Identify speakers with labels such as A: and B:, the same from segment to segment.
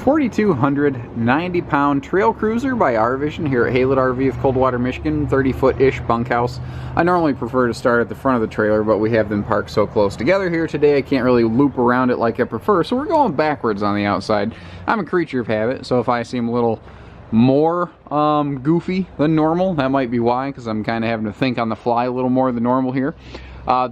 A: 4,290 pound trail cruiser by Our Vision here at Haylett RV of Coldwater, Michigan, 30-foot-ish bunkhouse. I normally prefer to start at the front of the trailer, but we have them parked so close together here today I can't really loop around it like I prefer, so we're going backwards on the outside. I'm a creature of habit, so if I seem a little more goofy than normal, that might be why, because I'm kind of having to think on the fly a little more than normal here.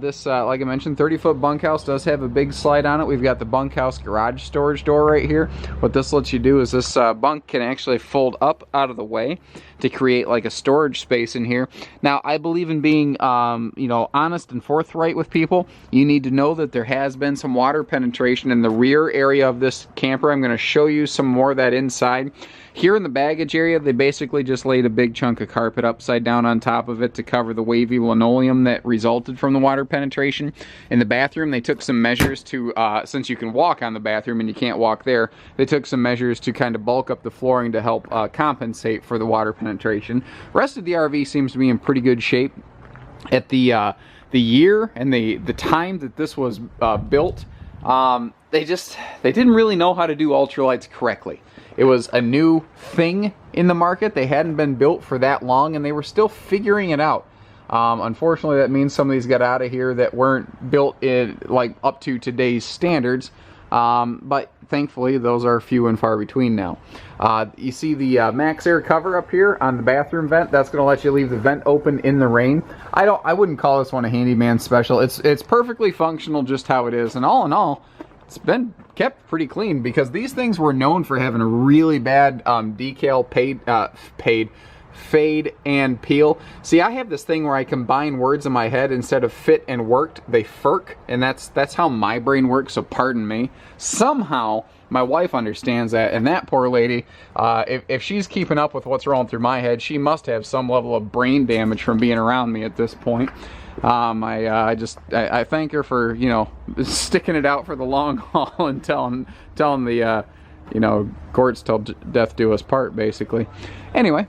A: This, like I mentioned, 30-foot bunkhouse does have a big slide on it. We've got the bunkhouse garage storage door right here. What this lets you do is this bunk can actually fold up out of the way to create like a storage space in here. Now, I believe in being, you know, honest and forthright with people. You need to know that there has been some water penetration in the rear area of this camper. I'm going to show you some more of that inside. Here in the baggage area, they basically just laid a big chunk of carpet upside down on top of it to cover the wavy linoleum that resulted from the water penetration. In the bathroom, they took some measures to, since you can walk on the bathroom and you can't walk there, they took some measures to kind of bulk up the flooring to help compensate for the water penetration. Rest of the RV seems to be in pretty good shape. At the year and the time that this was built, they didn't really know how to do ultralights correctly. It was a new thing in the market. They hadn't been built for that long, and they were still figuring it out. Unfortunately, that means some of these got out of here that weren't built in, like, up to today's standards. But thankfully, those are few and far between now. You see the Max Air cover up here on the bathroom vent. That's going to let you leave the vent open in the rain. I wouldn't call this one a handyman special. It's perfectly functional just how it is, and all in all, it's been kept pretty clean because these things were known for having a really bad decal fade and peel. See, I have this thing where I combine words in my head. Instead of fit and worked, they furk, and that's how my brain works, so pardon me. Somehow my wife understands that, and that poor lady, if she's keeping up with what's rolling through my head, she must have some level of brain damage from being around me at this point. I thank her for, you know, sticking it out for the long haul and telling the, you know, courts till death do us part, basically. Anyway,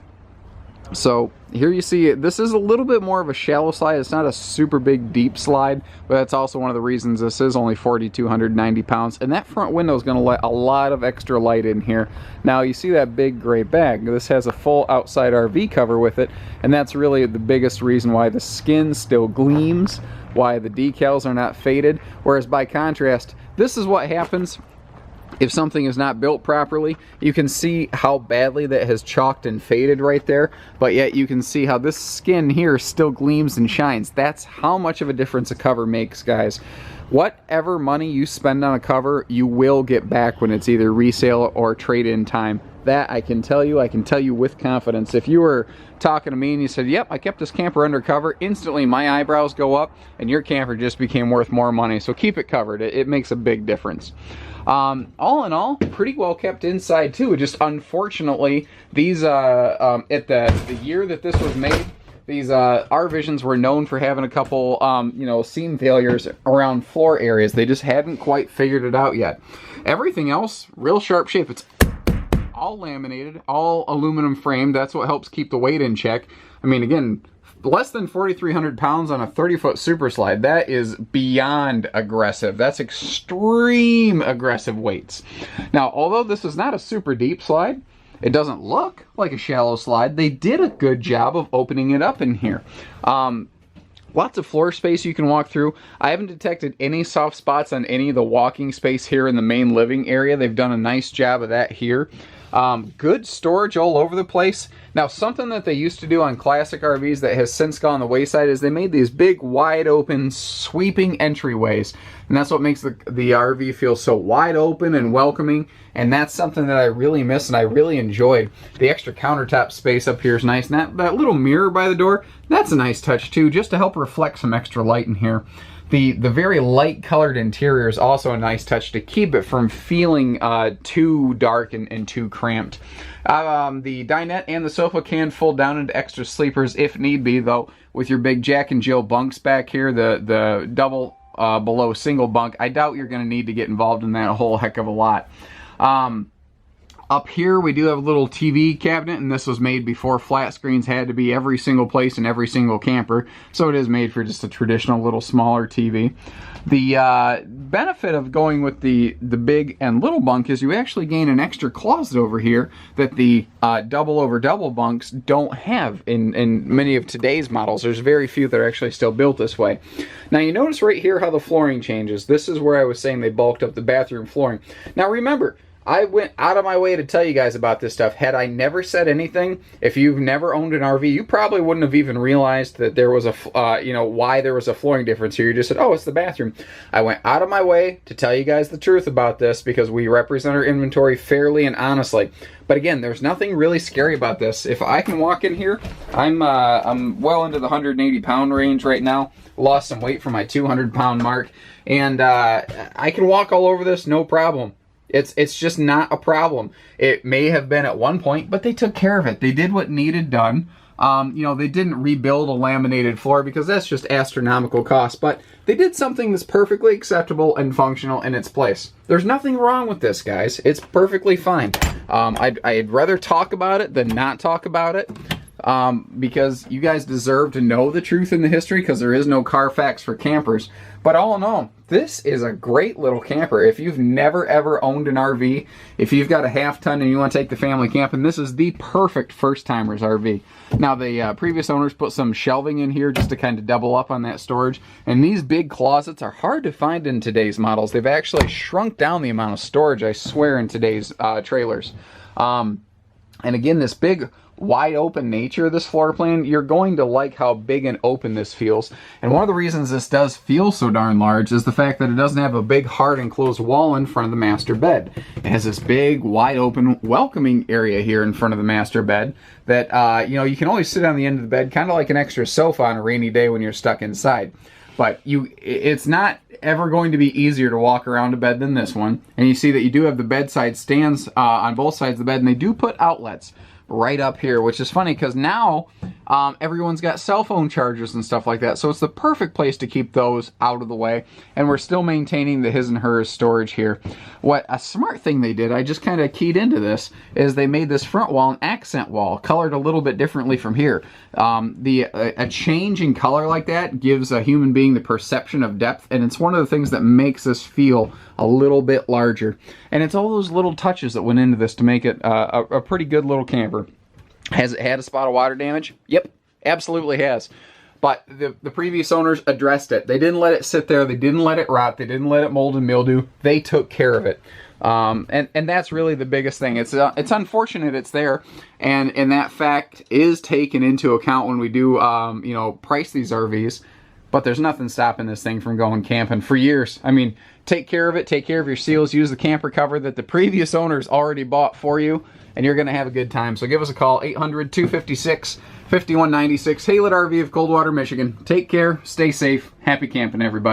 A: so here you see it. This is a little bit more of a shallow slide. It's not a super big deep slide, but that's also one of the reasons this is only 4,290 pounds. And that front window is going to let a lot of extra light in here. Now you see that big gray bag. This has a full outside RV cover with it, and that's really the biggest reason why the skin still gleams, why the decals are not faded. Whereas by contrast, this is what happens if something is not built properly. You can see how badly that has chalked and faded right there, but yet you can see how this skin here still gleams and shines. That's how much of a difference a cover makes, guys. Whatever money you spend on a cover, you will get back when it's either resale or trade-in time. That I can tell you with confidence. If you were talking to me and you said, yep, I kept this camper undercover, instantly my eyebrows go up and your camper just became worth more money. So keep it covered. It makes a big difference. All in all, pretty well kept inside too. Just unfortunately, these at the year that this was made, these Our Visions were known for having a couple you know, seam failures around floor areas. They just hadn't quite figured it out yet. Everything else, real sharp shape. It's all laminated, all aluminum framed. That's what helps keep the weight in check. I mean, again, less than 4,300 pounds on a 30-foot super slide. That is beyond aggressive. That's extreme aggressive weights. Now, although this is not a super deep slide, it doesn't look like a shallow slide. They did a good job of opening it up in here. Lots of floor space you can walk through. I haven't detected any soft spots on any of the walking space here in the main living area. They've done a nice job of that here. Good storage all over the place. Now, something that they used to do on classic RVs that has since gone the wayside is they made these big, wide open, sweeping entryways. And that's what makes the RV feel so wide open and welcoming. And that's something that I really miss and I really enjoyed. The extra countertop space up here is nice. And that little mirror by the door, that's a nice touch too, just to help reflect some extra light in here. The very light colored interior is also a nice touch to keep it from feeling too dark and too cramped. The dinette and the sofa can fold down into extra sleepers if need be, though with your big Jack and Jill bunks back here, the double below single bunk, I doubt you're going to need to get involved in that a whole heck of a lot. Up here we do have a little TV cabinet, and this was made before flat screens had to be every single place in every single camper, so it is made for just a traditional little smaller TV. The benefit of going with the big and little bunk is you actually gain an extra closet over here that the double over double bunks don't have in many of today's models. There's very few that are actually still built this way. Now you notice right here how the flooring changes. This is where I was saying they bulked up the bathroom flooring. Now remember, I went out of my way to tell you guys about this stuff. Had I never said anything, if you've never owned an RV, you probably wouldn't have even realized that there was a, you know, why there was a flooring difference here. You just said, oh, it's the bathroom. I went out of my way to tell you guys the truth about this because we represent our inventory fairly and honestly. But again, there's nothing really scary about this. If I can walk in here, I'm well into the 180-pound range right now. Lost some weight from my 200-pound mark, and I can walk all over this, no problem. It's just not a problem. It may have been at one point, but they took care of it. They did what needed done. You know, they didn't rebuild a laminated floor because that's just astronomical cost, but they did something that's perfectly acceptable and functional in its place. There's nothing wrong with this, guys. It's perfectly fine. I'd rather talk about it than not talk about it. Because you guys deserve to know the truth in the history, because there is no Carfax for campers. But all in all, this is a great little camper. If you've never ever owned an RV, if you've got a half-ton and you want to take the family camping, this is the perfect first-timers RV. Now the previous owners put some shelving in here just to kind of double up on that storage, and these big closets are hard to find in today's models. They've actually shrunk down the amount of storage, I swear, in today's trailers. And again, this big wide open nature of this floor plan, you're going to like how big and open this feels. And one of the reasons this does feel so darn large is the fact that it doesn't have a big hard enclosed wall in front of the master bed. It has this big wide open welcoming area here in front of the master bed that you know, you can always sit on the end of the bed, kind of like an extra sofa on a rainy day when you're stuck inside. But it's not ever going to be easier to walk around a bed than this one. And you see that you do have the bedside stands on both sides of the bed, and they do put outlets right up here, which is funny because now everyone's got cell phone chargers and stuff like that, so it's the perfect place to keep those out of the way, and we're still maintaining the his and hers storage here. What a smart thing they did, I just kind of keyed into this, is they made this front wall an accent wall, colored a little bit differently from here. A change in color like that gives a human being the perception of depth, and it's one of the things that makes this feel a little bit larger. And it's all those little touches that went into this to make it a pretty good little camper. Has it had a spot of water damage? Yep, absolutely has. But the previous owners addressed it. They didn't let it sit there. They didn't let it rot. They didn't let it mold and mildew. They took care of it. And that's really the biggest thing. It's unfortunate it's there, and that fact is taken into account when we do you know, price these RVs. But there's nothing stopping this thing from going camping for years. I mean, take care of it, take care of your seals, use the camper cover that the previous owners already bought for you, and you're going to have a good time. So give us a call, 800-256-5196, Haylett RV of Coldwater, Michigan. Take care, stay safe, happy camping, everybody.